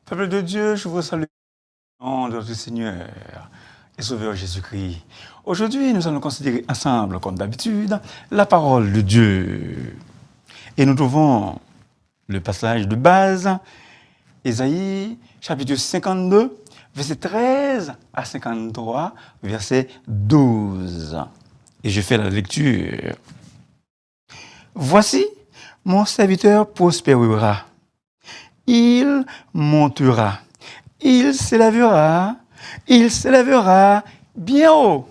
Peuple de Dieu, je vous salue au nom de notre Seigneur et Sauveur Jésus-Christ. Aujourd'hui, nous allons considérer ensemble, comme d'habitude, la parole de Dieu. Et nous trouvons le passage de base, Ésaïe, chapitre 52, verset 13 à 53, verset 12. Et je fais la lecture. Voici, mon serviteur prospérera. Il montera, il s'élèvera bien haut.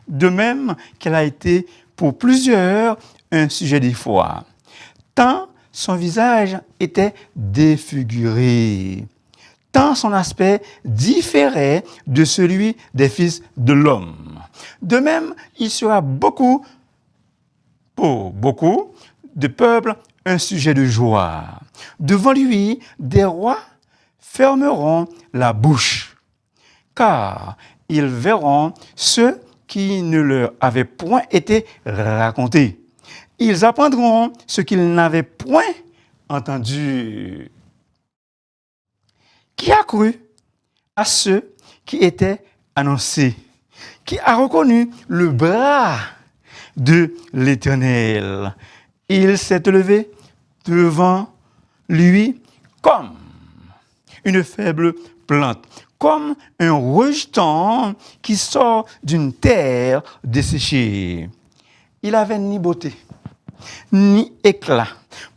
De même qu'elle a été pour plusieurs un sujet d'effroi, tant son visage était défiguré, tant son aspect différait de celui des fils de l'homme. De même, il sera pour beaucoup de peuples un sujet de joie. Devant lui, des rois fermeront la bouche, car ils verront ce qui ne leur avait point été raconté. Ils apprendront ce qu'ils n'avaient point entendu. Qui a cru à ceux qui étaient annoncés? Qui a reconnu le bras de l'Éternel? Il s'est élevé devant lui comme une faible plante, comme un rejeton qui sort d'une terre desséchée. Il n'avait ni beauté, ni éclat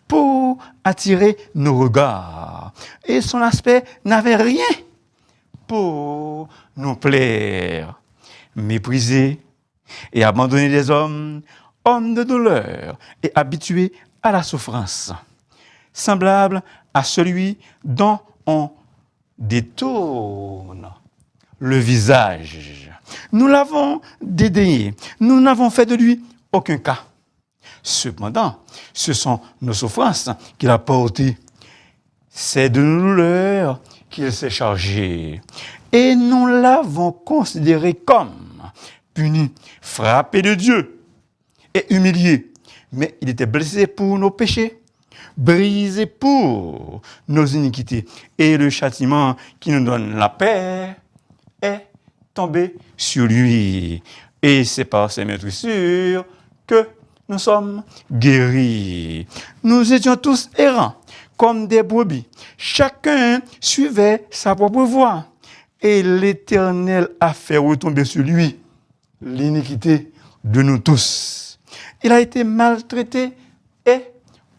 pour attirer nos regards, et son aspect n'avait rien pour nous plaire. Méprisé et abandonné des hommes, homme de douleur et habitué à la souffrance, semblable à celui dont on détourne le visage. Nous l'avons dédaigné, nous n'avons fait de lui aucun cas. Cependant, ce sont nos souffrances qu'il a portées. C'est de nos douleurs qu'il s'est chargé. Et nous l'avons considéré comme puni, frappé de Dieu et humilié. Mais il était blessé pour nos péchés, brisé pour nos iniquités. Et le châtiment qui nous donne la paix est tombé sur lui. Et c'est par ses meurtrissures que nous sommes guéris. Nous étions tous errants, comme des brebis. Chacun suivait sa propre voie. Et l'Éternel a fait retomber sur lui l'iniquité de nous tous. Il a été maltraité et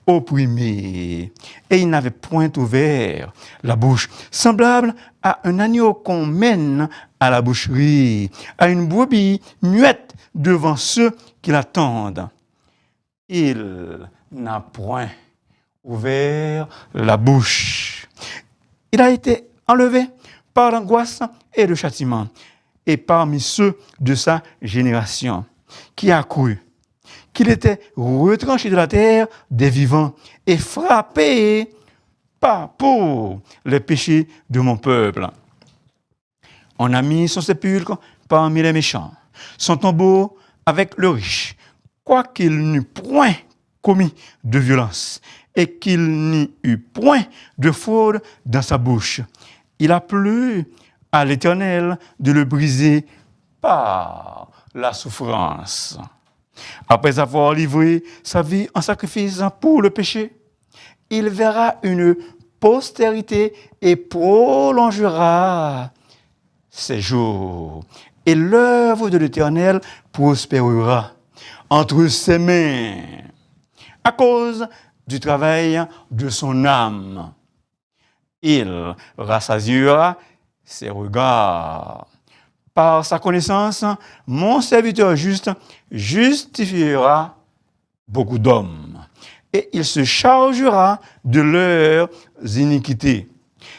opprimé. Et il n'avait point ouvert la bouche, semblable à un agneau qu'on mène à la boucherie, à une brebis muette devant ceux qui l'attendent. Il n'a point ouvert la bouche. Il a été enlevé par l'angoisse et le châtiment, et parmi ceux de sa génération, qui a cru qu'il était retranché de la terre des vivants et frappé pour les péchés de mon peuple. On a mis son sépulcre parmi les méchants, son tombeau avec le riche, quoiqu'il n'eût point commis de violence et qu'il n'y eût point de fraude dans sa bouche. Il a plu à l'Éternel de le briser par la souffrance. Après avoir livré sa vie en sacrifice pour le péché, il verra une postérité et prolongera ses jours. Et l'œuvre de l'Éternel prospérera entre ses mains à cause du travail de son âme. Il rassasiera ses regards. Par sa connaissance, mon serviteur juste justifiera beaucoup d'hommes, et il se chargera de leurs iniquités.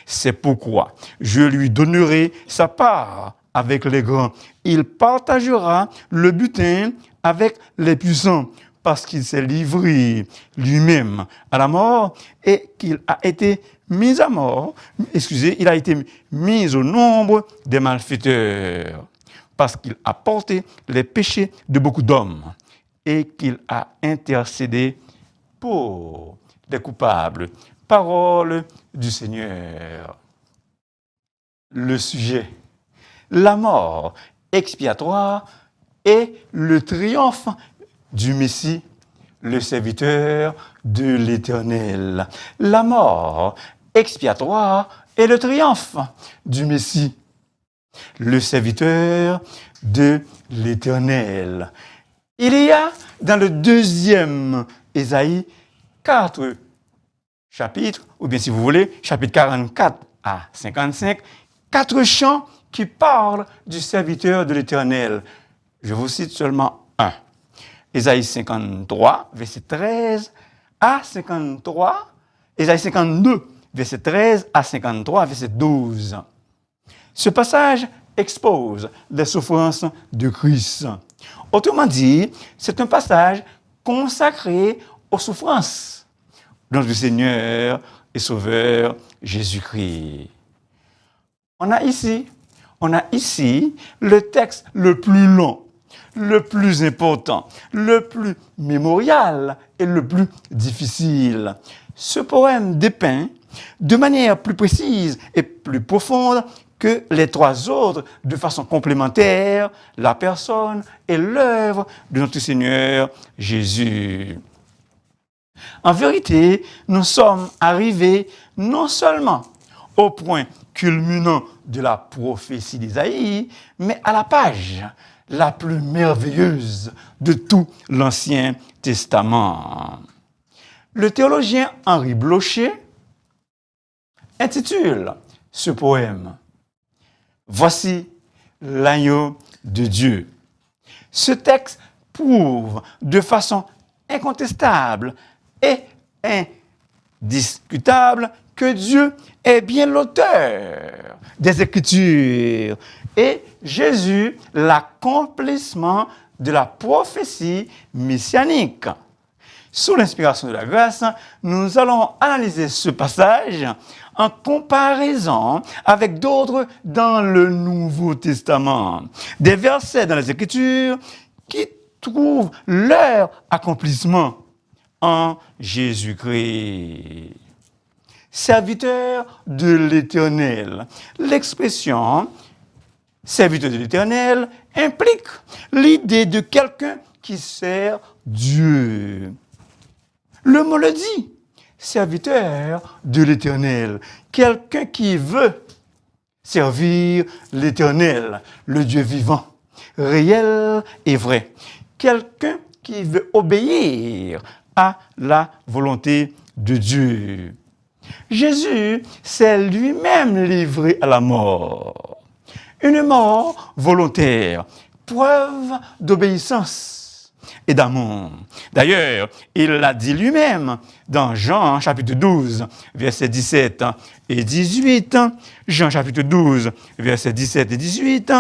C'est pourquoi je lui donnerai sa part avec les grands. Il partagera le butin avec les puissants, parce qu'il s'est livré lui-même à la mort et qu'il a été mis à mort, il a été mis au nombre des malfaiteurs, parce qu'il a porté les péchés de beaucoup d'hommes et qu'il a intercédé pour les coupables, Parole du Seigneur. Le sujet, la mort expiatoire et le triomphe du Messie, le serviteur de l'Éternel. La mort expiatoire et le triomphe du Messie, le serviteur de l'Éternel. Il y a dans le 2e Ésaïe 4 chapitres, ou bien si vous voulez, chapitre 44 à 55, 4 chants qui parlent du serviteur de l'Éternel. Je vous cite seulement un. Ésaïe 53, verset 13 à 53. Ésaïe 52, verset 13 à 53, verset 12. Ce passage expose les souffrances de Christ. Autrement dit, c'est un passage consacré aux souffrances de notre Seigneur et Sauveur Jésus-Christ. On a ici le texte le plus long, le plus important, le plus mémorial et le plus difficile. Ce poème dépeint de manière plus précise et plus profonde que les 3 autres, de façon complémentaire, la personne et l'œuvre de notre Seigneur Jésus. En vérité, nous sommes arrivés non seulement au point culminant de la prophétie d'Ésaïe, mais à la page la plus merveilleuse de tout l'Ancien Testament. Le théologien Henri Blocher intitule ce poème « Voici l'agneau de Dieu ». Ce texte prouve de façon incontestable et indiscutable que Dieu est bien l'auteur des Écritures et Jésus l'accomplissement de la prophétie messianique. Sous l'inspiration de la grâce, nous allons analyser ce passage en comparaison avec d'autres dans le Nouveau Testament. Des versets dans les Écritures qui trouvent leur accomplissement en Jésus-Christ. Serviteur de l'Éternel. L'expression serviteur de l'Éternel implique l'idée de quelqu'un qui sert Dieu. Le mot le dit, serviteur de l'Éternel, quelqu'un qui veut servir l'Éternel, le Dieu vivant, réel et vrai. Quelqu'un qui veut obéir à la volonté de Dieu. Jésus s'est lui-même livré à la mort. Une mort volontaire, preuve d'obéissance et d'amour. D'ailleurs, il l'a dit lui-même dans Jean chapitre 12, versets 17 et 18. Jean chapitre 12, versets 17 et 18.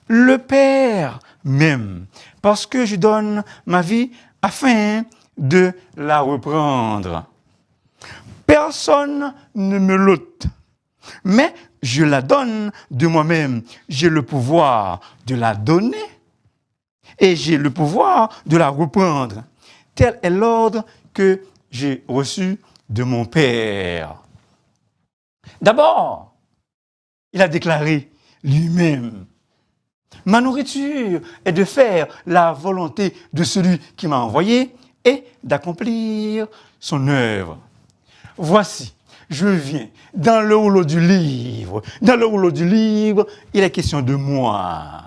Le Père m'aime parce que je donne ma vie afin de la reprendre. Personne ne me l'ôte, mais je la donne de moi-même. J'ai le pouvoir de la donner et j'ai le pouvoir de la reprendre. Tel est l'ordre que j'ai reçu de mon Père. D'abord, il a déclaré lui-même: ma nourriture est de faire la volonté de celui qui m'a envoyé et d'accomplir son œuvre. Voici, je viens dans le rouleau du livre. Dans le rouleau du livre, il est question de moi.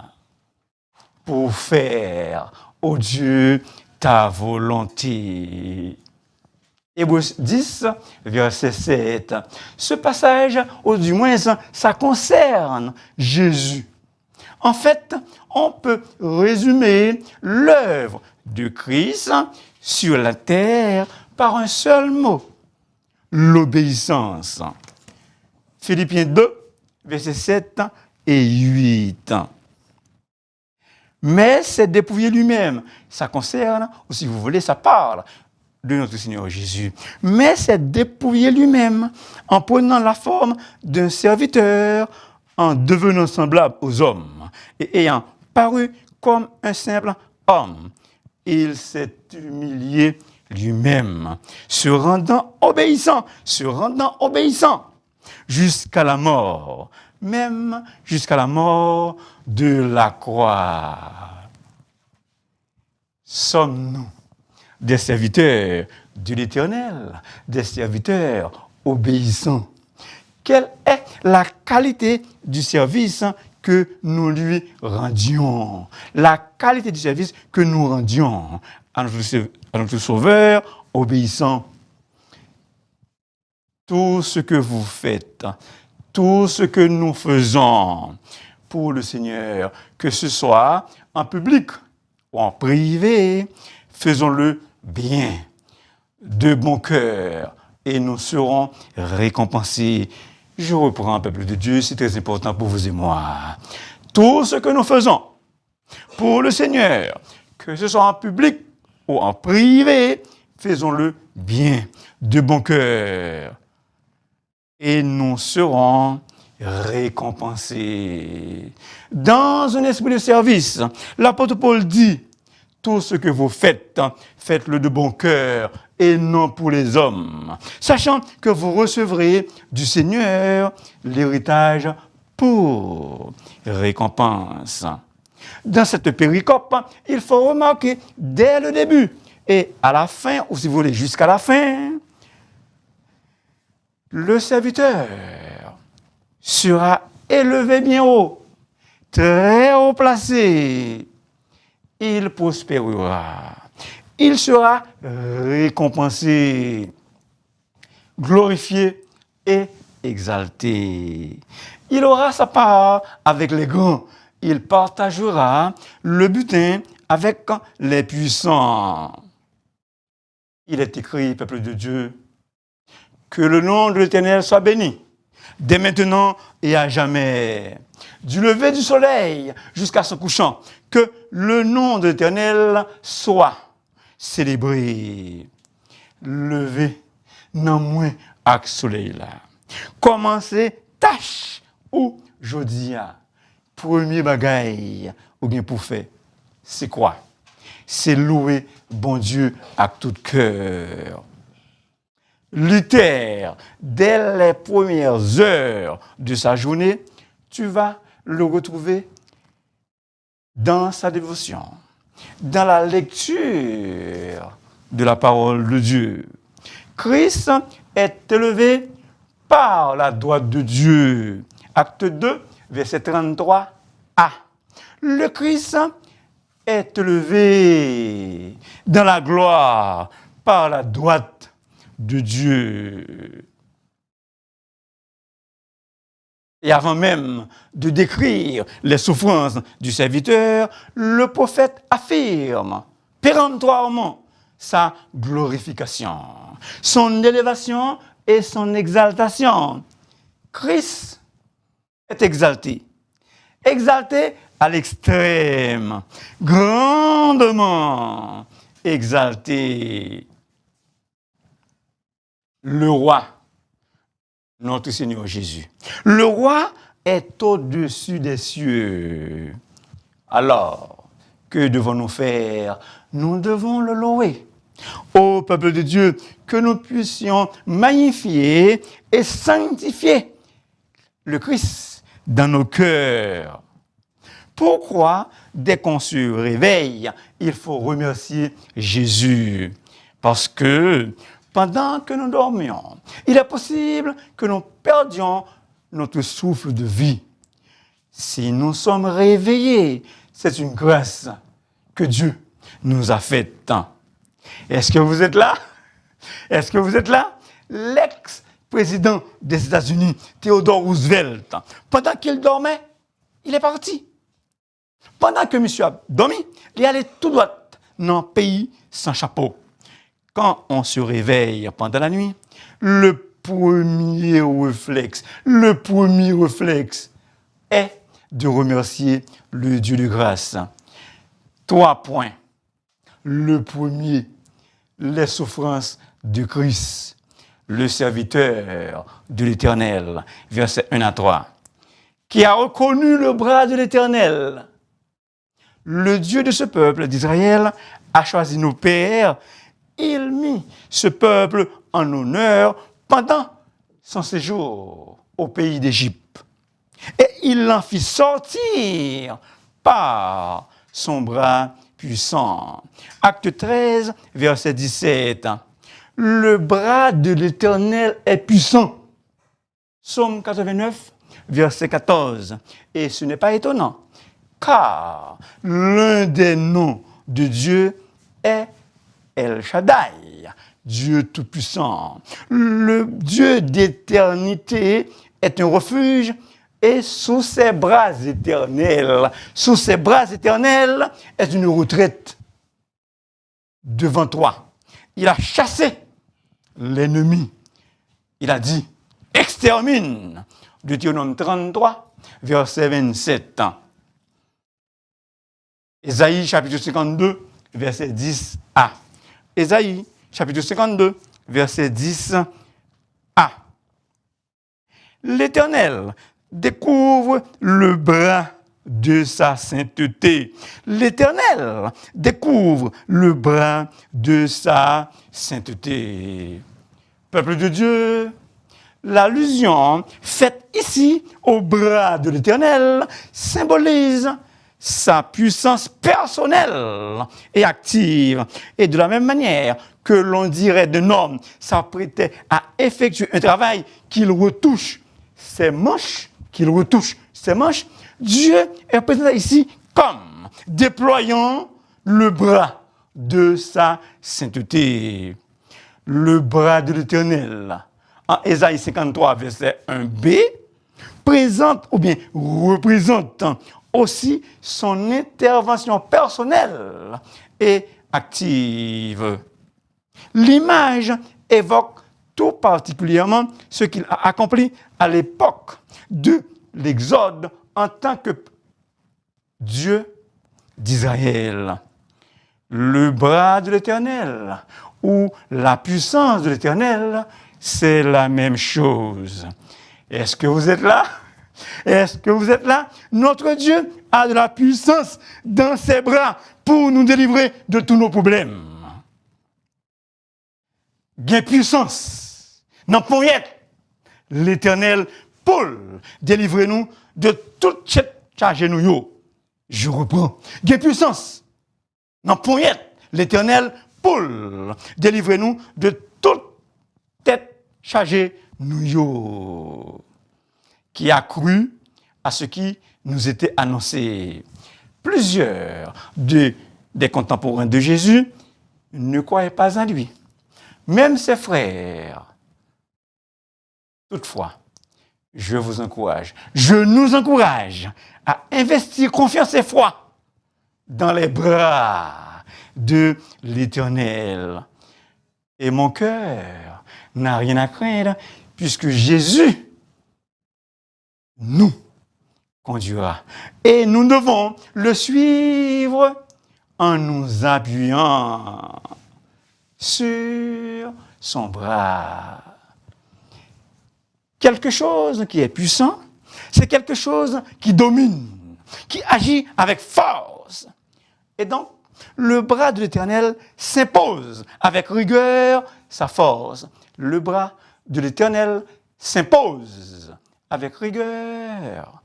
Pour faire, ô Dieu, ta volonté. Hébreux 10, verset 7. Ce passage, ou du moins, ça concerne Jésus. En fait, on peut résumer l'œuvre de Christ sur la terre par un seul mot: l'obéissance. Philippiens 2, versets 7 et 8. Mais c'est dépouiller lui-même. Ça concerne, ou si vous voulez, ça parle de notre Seigneur Jésus. Mais c'est dépouiller lui-même en prenant la forme d'un serviteur, en devenant semblable aux hommes et ayant paru comme un simple homme. Il s'est humilié lui-même, se rendant obéissant, jusqu'à la mort, même jusqu'à la mort de la croix. Sommes-nous des serviteurs de l'Éternel, des serviteurs obéissants? Quelle est la qualité du service que nous lui rendions? La qualité du service que nous rendions à notre Sauveur obéissant. Tout ce que vous faites, tout ce que nous faisons pour le Seigneur, que ce soit en public ou en privé, faisons-le bien, de bon cœur, et nous serons récompensés. Je reprends, peuple de Dieu, c'est très important pour vous et moi. Tout ce que nous faisons pour le Seigneur, que ce soit en public ou en privé, faisons-le bien, de bon cœur. Et nous serons récompensés. Dans un esprit de service, l'apôtre Paul dit, tout ce que vous faites, faites-le de bon cœur et non pour les hommes, sachant que vous recevrez du Seigneur l'héritage pour récompense. Dans cette péricope, il faut remarquer dès le début et à la fin, ou si vous voulez jusqu'à la fin, le serviteur sera élevé bien haut, très haut placé. Il prospérera. Il sera récompensé, glorifié et exalté. Il aura sa part avec les grands. Il partagera le butin avec les puissants. Il est écrit, peuple de Dieu, que le nom de l'Éternel soit béni, dès maintenant et à jamais. Du lever du soleil jusqu'à son couchant, que le nom de l'Éternel soit célébré. Levé, non moins avec soleil là. Commencez tâche ou jodia. Premier bagaille ou bien pour faire. C'est quoi? C'est louer bon Dieu avec tout cœur. Luther, dès les premières heures de sa journée, tu vas le retrouver dans sa dévotion, dans la lecture de la parole de Dieu. Christ est élevé par la droite de Dieu. Acte 2, verset 33a. Le Christ est élevé dans la gloire par la droite de Dieu. Et avant même de décrire les souffrances du serviteur, le prophète affirme péremptoirement sa glorification, son élévation et son exaltation. Christ est exalté. Exalté à l'extrême, grandement exalté. Le roi, notre Seigneur Jésus. Le roi est au-dessus des cieux. Alors, que devons-nous faire? Nous devons le louer. Ô peuple de Dieu, que nous puissions magnifier et sanctifier le Christ dans nos cœurs. Pourquoi, dès qu'on se réveille, il faut remercier Jésus? Parce que pendant que nous dormions, il est possible que nous perdions notre souffle de vie. Si nous sommes réveillés, c'est une grâce que Dieu nous a faite. Est-ce que vous êtes là? Est-ce que vous êtes là? L'ex-président des États-Unis, Theodore Roosevelt, pendant qu'il dormait, il est parti. Pendant que monsieur a dormi, il est allé tout droit dans un pays sans chapeau. Quand on se réveille pendant la nuit, le premier réflexe est de remercier le Dieu de grâce. 3 points. Le premier, les souffrances de Christ, le serviteur de l'Éternel, versets 1 à 3, qui a reconnu le bras de l'Éternel. Le Dieu de ce peuple d'Israël a choisi nos pères il mit ce peuple en honneur pendant son séjour au pays d'Égypte. Et il l'en fit sortir par son bras puissant. Acte 13, verset 17. Le bras de l'Éternel est puissant. Psaume 89, verset 14. Et ce n'est pas étonnant, car l'un des noms de Dieu est El Shaddai, Dieu Tout-Puissant. Le Dieu d'éternité est un refuge et sous ses bras éternels est une retraite devant toi. Il a chassé l'ennemi. Il a dit, extermine. Deutéronome 33, verset 27. Ésaïe, chapitre 52, verset 10a. Ésaïe, chapitre 52, verset 10a. L'Éternel découvre le bras de sa sainteté. L'Éternel découvre le bras de sa sainteté. Peuple de Dieu, l'allusion faite ici au bras de l'Éternel symbolise sa puissance personnelle et active. Et de la même manière que l'on dirait d'un homme s'apprêtait à effectuer un travail qu'il retouche ses manches, Dieu est présenté ici comme déployant le bras de sa sainteté. Le bras de l'Éternel, en Ésaïe 53, verset 1b, présente ou bien représente aussi son intervention personnelle et active. L'image évoque tout particulièrement ce qu'il a accompli à l'époque de l'Exode en tant que Dieu d'Israël. Le bras de l'Éternel ou la puissance de l'Éternel, c'est la même chose. Est-ce que vous êtes là? Est-ce que vous êtes là? Notre Dieu a de la puissance dans ses bras pour nous délivrer de tous nos problèmes. Gain puissance, non pour l'Éternel, Paul, délivrez-nous de toute cette charge nous. Je reprends. Gain puissance, non pour l'Éternel, Paul, délivrez-nous de toute tête chargée nous, qui a cru à ce qui nous était annoncé. Plusieurs des contemporains de Jésus ne croyaient pas en lui. Même ses frères. Toutefois, je nous encourage à investir confiance et foi dans les bras de l'Éternel. Et mon cœur n'a rien à craindre puisque Jésus nous conduira. Et nous devons le suivre en nous appuyant sur son bras. Quelque chose qui est puissant, c'est quelque chose qui domine, qui agit avec force. Et donc, le bras de l'Éternel s'impose avec rigueur sa force. Le bras de l'Éternel s'impose avec rigueur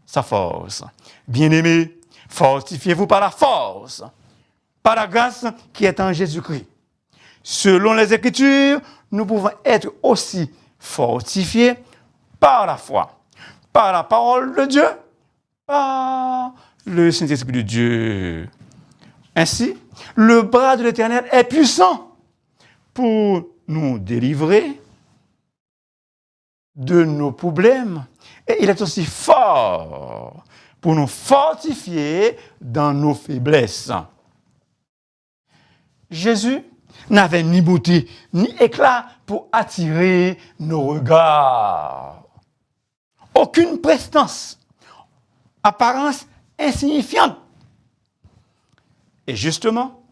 sa force. Bien-aimés, fortifiez-vous par la force, par la grâce qui est en Jésus-Christ. Selon les Écritures, nous pouvons être aussi fortifiés par la foi, par la parole de Dieu, par le Saint-Esprit de Dieu. Ainsi, le bras de l'Éternel est puissant pour nous délivrer de nos problèmes et il est aussi fort pour nous fortifier dans nos faiblesses. Jésus n'avait ni beauté ni éclat pour attirer nos regards. Aucune prestance, apparence insignifiante. Et justement,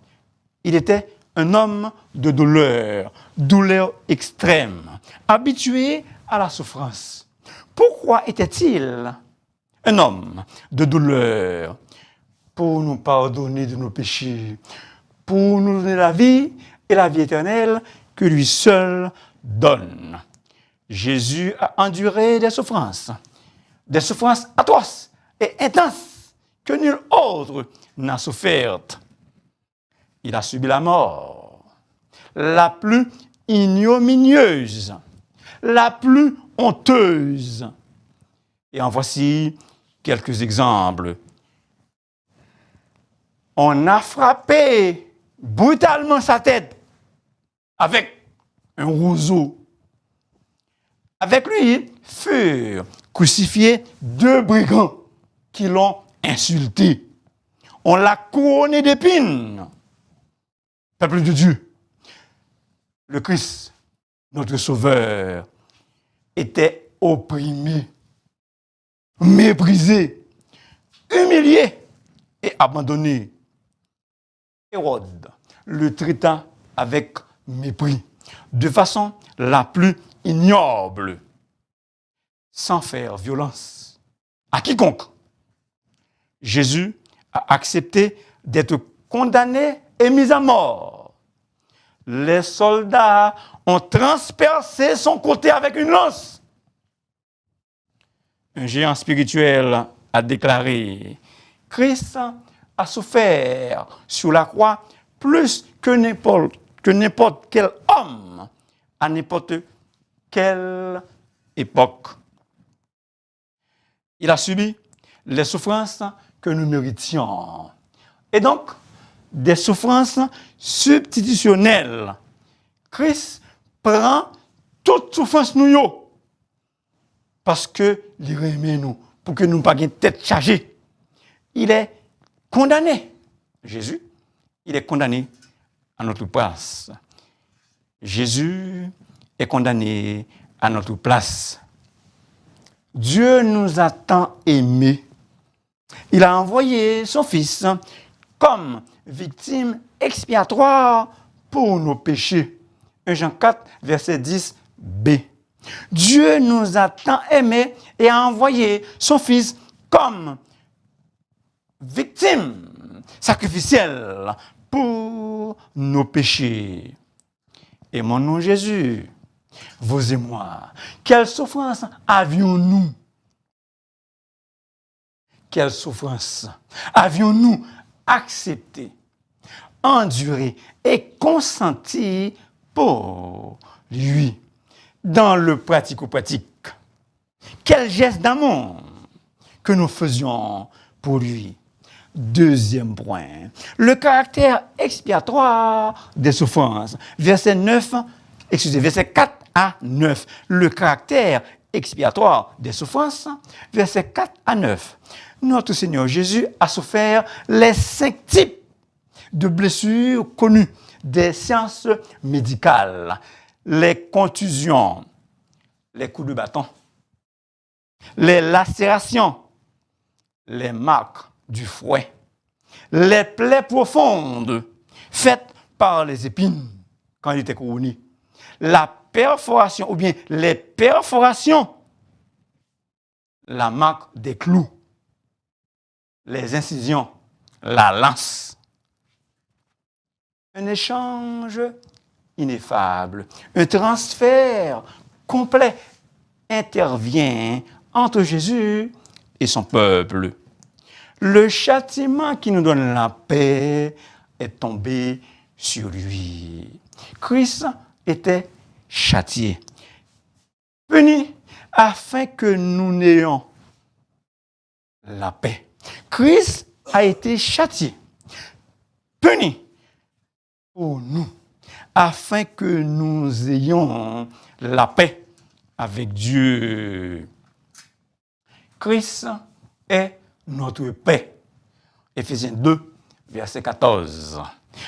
il était un homme de douleur extrême, habitué à la souffrance. Pourquoi était-il un homme de douleur? Pour nous pardonner de nos péchés, pour nous donner la vie et la vie éternelle que lui seul donne. Jésus a enduré des souffrances atroces et intenses que nul autre n'a souffertes. Il a subi la mort, la plus ignominieuse, la plus honteuse. Et en voici quelques exemples. On a frappé brutalement sa tête avec un roseau. Avec lui furent crucifiés 2 brigands qui l'ont insulté. On l'a couronné d'épines. Peuple de Dieu, le Christ, notre Sauveur, était opprimé, méprisé, humilié et abandonné. Hérode le traita avec mépris, de façon la plus ignoble, sans faire violence à quiconque. Jésus a accepté d'être condamné et mis à mort. Les soldats ont transpercé son côté avec une lance. Un géant spirituel a déclaré: Christ a souffert sur la croix plus que n'importe quel homme à n'importe quelle époque. Il a subi les souffrances que nous méritions. Et donc, des souffrances substitutionnelles. Christ prend toute souffrance nous parce que il remet nous pour que nous ne pas une tête chargée. Il est condamné. Jésus, il est condamné à notre place. Jésus est condamné à notre place. Dieu nous a tant aimés. Il a envoyé son Fils comme victime expiatoire pour nos péchés. 1 Jean 4, verset 10b. Dieu nous a tant aimés et a envoyé son Fils comme victime sacrificielle pour nos péchés. Aimons-nous Jésus, vous et moi. Quelle souffrance avions-nous? Quelle souffrance avions-nous accepté, enduré et consenti pour lui dans le pratico-pratique? Quel geste d'amour que nous faisions pour lui? Deuxième point, le caractère expiatoire des souffrances. Verset 4 à 9. Le caractère expiatoire des souffrances, versets 4 à 9. Notre Seigneur Jésus a souffert les 5 types de blessures connues des sciences médicales. Les contusions, les coups de bâton, les lacérations, les marques du fouet, les plaies profondes faites par les épines quand il était couronné, la perforation ou bien les perforations, la marque des clous, les incisions, la lance. Un échange ineffable, un transfert complet intervient entre Jésus et son peuple. Le châtiment qui nous donne la paix est tombé sur lui. Christ était châtié, puni afin que nous n'ayons la paix. Christ a été châtié, puni pour nous, afin que nous ayons la paix avec Dieu. Christ est notre paix. Éphésiens 2, verset 14.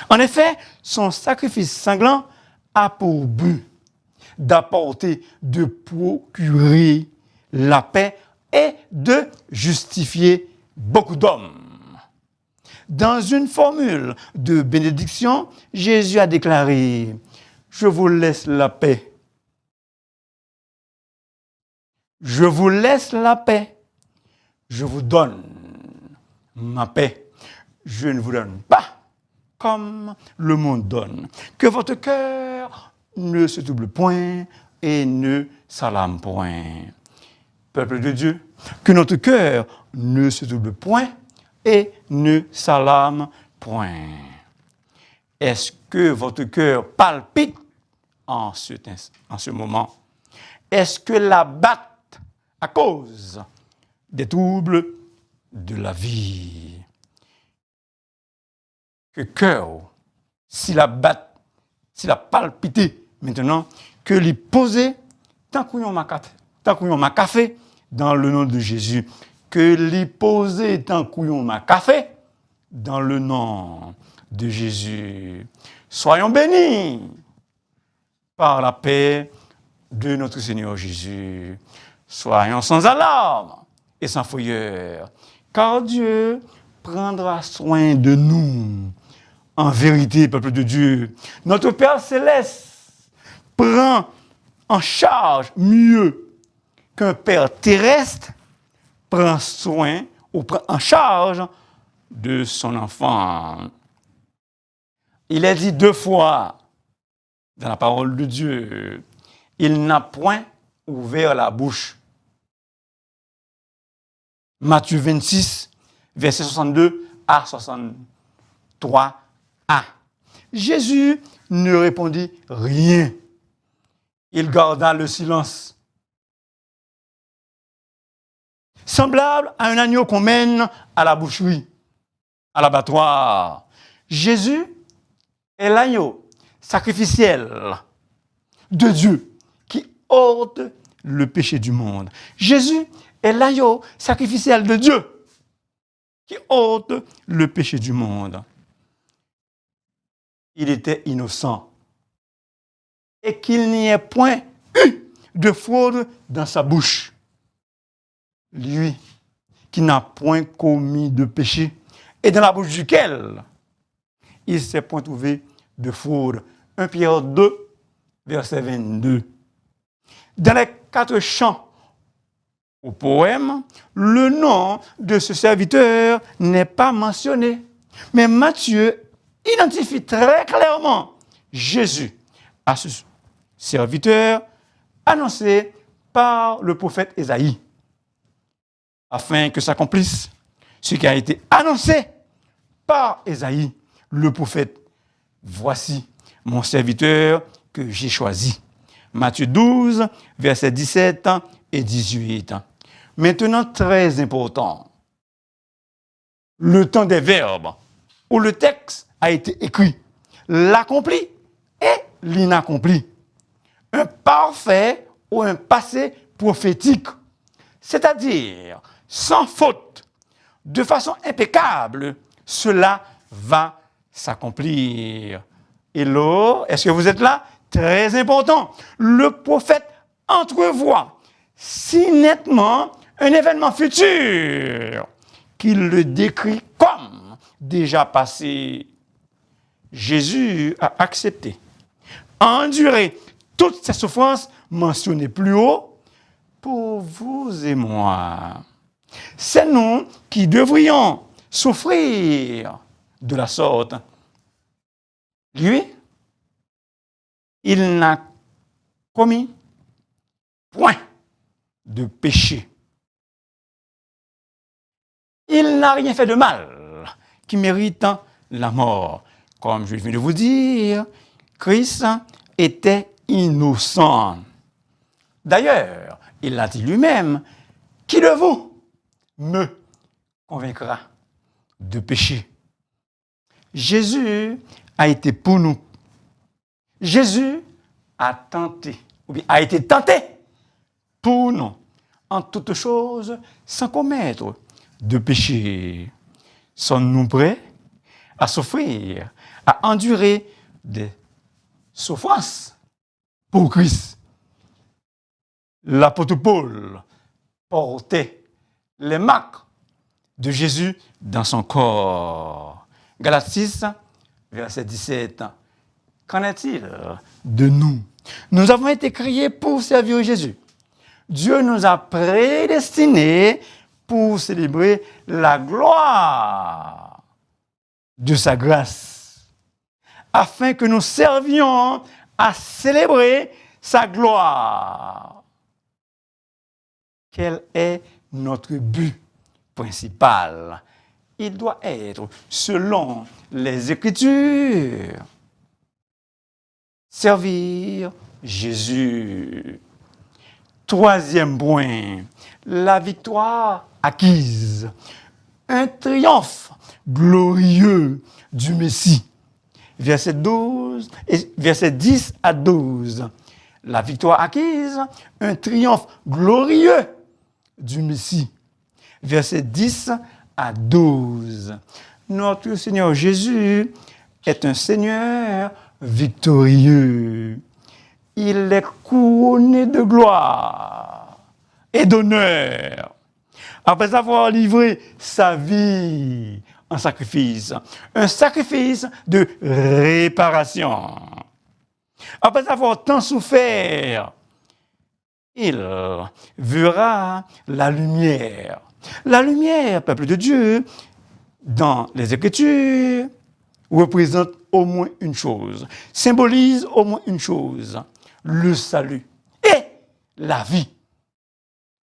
En effet, son sacrifice sanglant a pour but d'apporter, de procurer la paix et de justifier beaucoup d'hommes. Dans une formule de bénédiction, Jésus a déclaré: je vous laisse la paix. Je vous laisse la paix. Je vous donne ma paix. Je ne vous donne pas comme le monde donne. Que votre cœur ne se double point et ne s'alarme point. Peuple de Dieu, que notre cœur ne se double point et ne s'alarme point. Est-ce que votre cœur palpite en ce moment? Est-ce que la batte à cause des troubles de la vie? Que cœur, s'il a palpité maintenant, que l'y poser tant qu'on m'a café dans le nom de Jésus, que l'y poser tant qu'on m'a café dans le nom de Jésus. Soyons bénis par la paix de notre Seigneur Jésus. Soyons sans alarme et sans frayeur, car Dieu prendra soin de nous. En vérité, peuple de Dieu, notre Père Céleste prend en charge mieux qu'un Père terrestre prend soin ou prend en charge de son enfant. Il est dit 2 fois dans la parole de Dieu, il n'a point ouvert la bouche. Matthieu 26, versets 62 à 63a. Jésus ne répondit rien. Il garda le silence. Semblable à un agneau qu'on mène à la boucherie, à l'abattoir. Jésus est l'agneau sacrificiel de Dieu qui ôte le péché du monde. Jésus est l'agneau sacrificiel de Dieu qui ôte le péché du monde. Il était innocent et qu'il n'y ait point eu de fraude dans sa bouche. Lui qui n'a point commis de péché et dans la bouche duquel il ne s'est point trouvé de fraude. 1 Pierre 2, verset 22. Dans les 4 chants au poème, le nom de ce serviteur n'est pas mentionné. Mais Matthieu identifie très clairement Jésus à ce serviteur annoncé par le prophète Ésaïe, afin que s'accomplisse ce qui a été annoncé par Ésaïe, le prophète. Voici mon serviteur que j'ai choisi. Matthieu 12, versets 17 et 18. Maintenant, très important, le temps des verbes où le texte a été écrit, l'accompli et l'inaccompli. Un parfait ou un passé prophétique, c'est-à-dire sans faute, de façon impeccable, cela va s'accomplir. Hello, est-ce que vous êtes là? Très important. Le prophète entrevoit si nettement un événement futur qu'il le décrit comme déjà passé. Jésus a accepté, a enduré toutes ces souffrances mentionnées plus haut pour vous et moi. C'est nous qui devrions souffrir de la sorte. Lui, il n'a commis point de péché. Il n'a rien fait de mal qui mérite la mort. Comme je viens de vous dire, Christ était innocent. D'ailleurs, il l'a dit lui-même, qui de vous me convaincra de péché? Jésus a été pour nous. Jésus a tenté, ou bien a été tenté pour nous, en toutes choses, sans commettre de péché. Sommes-nous prêts à souffrir, à endurer des souffrances pour Christ? L'apôtre Paul portait les marques de Jésus dans son corps. Galates 6, verset 17. Qu'en est-il de nous? Nous avons été créés pour servir Jésus. Dieu nous a prédestinés pour célébrer la gloire de sa grâce. afin que nous servions à célébrer sa gloire. Quel est notre but principal? Il doit être, selon les Écritures, servir Jésus. Troisième point, la victoire acquise. Un triomphe glorieux du Messie. Verset 10 à 12. La victoire acquise, un triomphe glorieux du Messie. Verset 10 à 12. Notre Seigneur Jésus est un Seigneur victorieux. Il est couronné de gloire et d'honneur. Après avoir livré sa vie en sacrifice, un sacrifice de réparation. Après avoir tant souffert, il verra la lumière. La lumière, peuple de Dieu, dans les Écritures, représente au moins une chose, symbolise au moins une chose, le salut et la vie.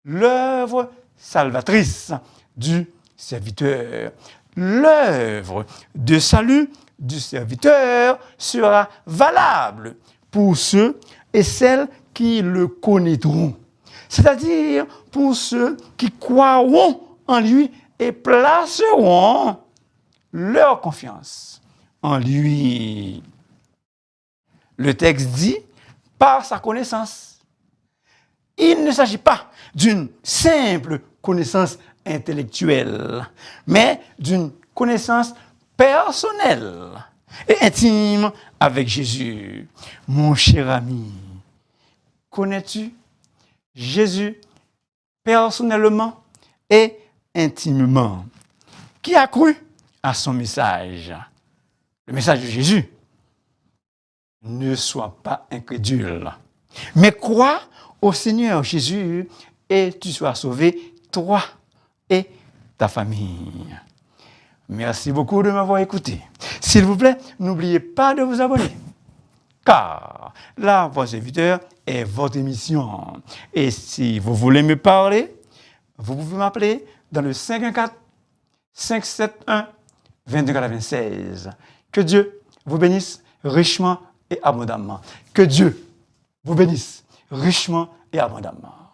L'œuvre salvatrice du serviteur. L'œuvre de salut du serviteur sera valable pour ceux et celles qui le connaîtront, c'est-à-dire pour ceux qui croiront en lui et placeront leur confiance en lui. Le texte dit par sa connaissance. Il ne s'agit pas d'une simple connaissance intellectuelle, mais d'une connaissance personnelle et intime avec Jésus. Mon cher ami, connais-tu Jésus personnellement et intimement? Qui a cru à son message? Le message de Jésus. Ne sois pas incrédule, mais crois au Seigneur Jésus et tu seras sauvé, toi et ta famille. Merci beaucoup de m'avoir écouté. S'il vous plaît, n'oubliez pas de vous abonner, car La Voix Serviteur est votre émission. Et si vous voulez me parler, vous pouvez m'appeler dans le 514-571-2296. Que Dieu vous bénisse richement et abondamment. Que Dieu vous bénisse richement et abondamment.